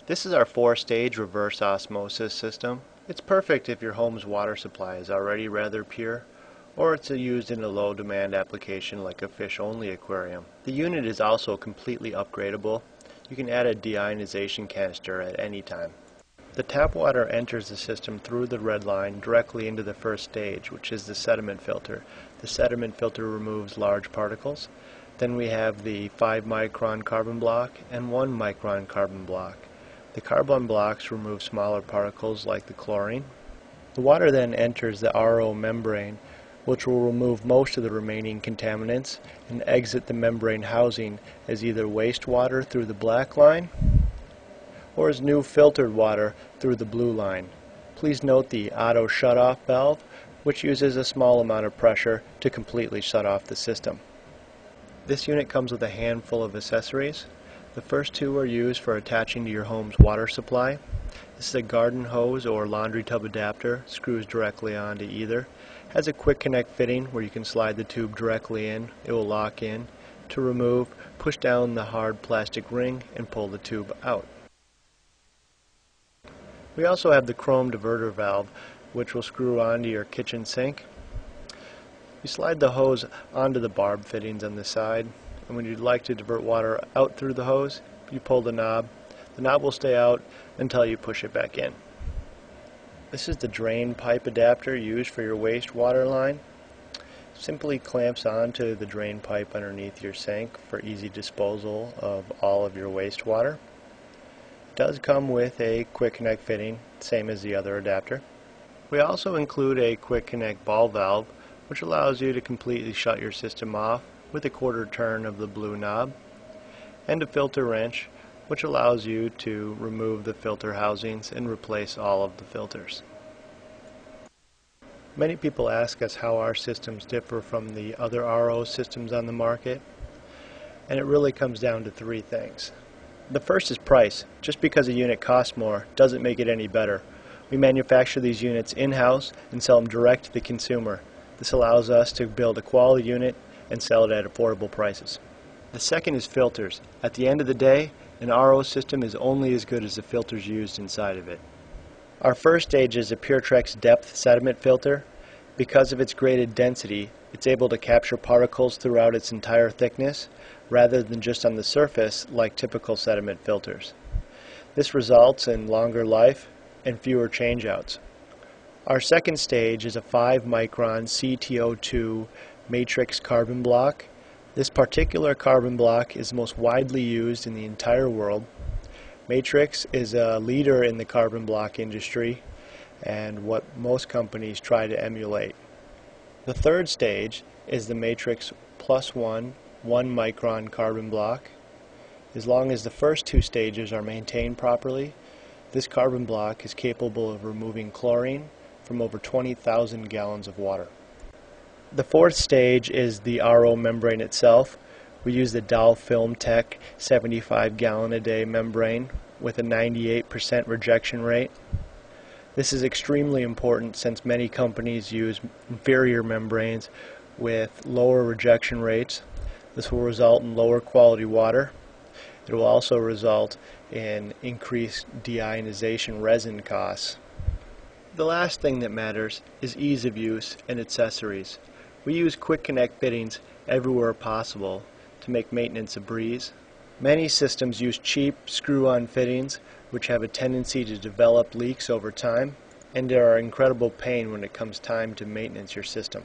This is our 4-stage reverse osmosis system. It's perfect if your home's water supply is already rather pure, or it's used in a low-demand application like a fish-only aquarium. The unit is also completely upgradable. You can add a deionization canister at any time. The tap water enters the system through the red line directly into the first stage, which is the sediment filter. The sediment filter removes large particles. Then we have the 5-micron carbon block and 1-micron carbon block. The carbon blocks remove smaller particles like the chlorine. The water then enters the RO membrane, which will remove most of the remaining contaminants and exit the membrane housing as either wastewater through the black line or as new filtered water through the blue line. Please note the auto shut-off valve, which uses a small amount of pressure to completely shut off the system. This unit comes with a handful of accessories. The first two are used for attaching to your home's water supply. This is a garden hose or laundry tub adapter, screws directly onto either. Has a quick connect fitting where you can slide the tube directly in. It will lock in. To remove, push down the hard plastic ring and pull the tube out. We also have the chrome diverter valve, which will screw onto your kitchen sink. You slide the hose onto the barb fittings on the side, and when you'd like to divert water out through the hose, you pull the knob. The knob will stay out until you push it back in. This is the drain pipe adapter used for your wastewater line. Simply clamps onto the drain pipe underneath your sink for easy disposal of all of your wastewater. It does come with a quick connect fitting, same as the other adapter. We also include a quick connect ball valve, which allows you to completely shut your system off with a quarter turn of the blue knob, and a filter wrench, which allows you to remove the filter housings and replace all of the filters. Many people ask us how our systems differ from the other RO systems on the market, and it really comes down to three things. The first is price. Just because a unit costs more doesn't make it any better. We manufacture these units in-house and sell them direct to the consumer. This allows us to build a quality unit and sell it at affordable prices. The second is filters. At the end of the day, an RO system is only as good as the filters used inside of it. Our first stage is a PureTrex depth sediment filter. Because of its graded density, it's able to capture particles throughout its entire thickness, rather than just on the surface like typical sediment filters. This results in longer life and fewer changeouts. Our second stage is a 5-micron CTO2 matrix carbon block. This particular carbon block is most widely used in the entire world. Matrix is a leader in the carbon block industry and what most companies try to emulate. The third stage is the Matrix plus 1-micron carbon block. As long as the first two stages are maintained properly, this carbon block is capable of removing chlorine from over 20,000 gallons of water. The fourth stage is the RO membrane itself. We use the Dow Film Tech 75-gallon-a-day membrane with a 98% rejection rate. This is extremely important since many companies use inferior membranes with lower rejection rates. This will result in lower quality water. It will also result in increased deionization resin costs. The last thing that matters is ease of use and accessories. We use quick connect fittings everywhere possible to make maintenance a breeze. Many systems use cheap screw-on fittings which have a tendency to develop leaks over time and are an incredible pain when it comes time to maintenance your system.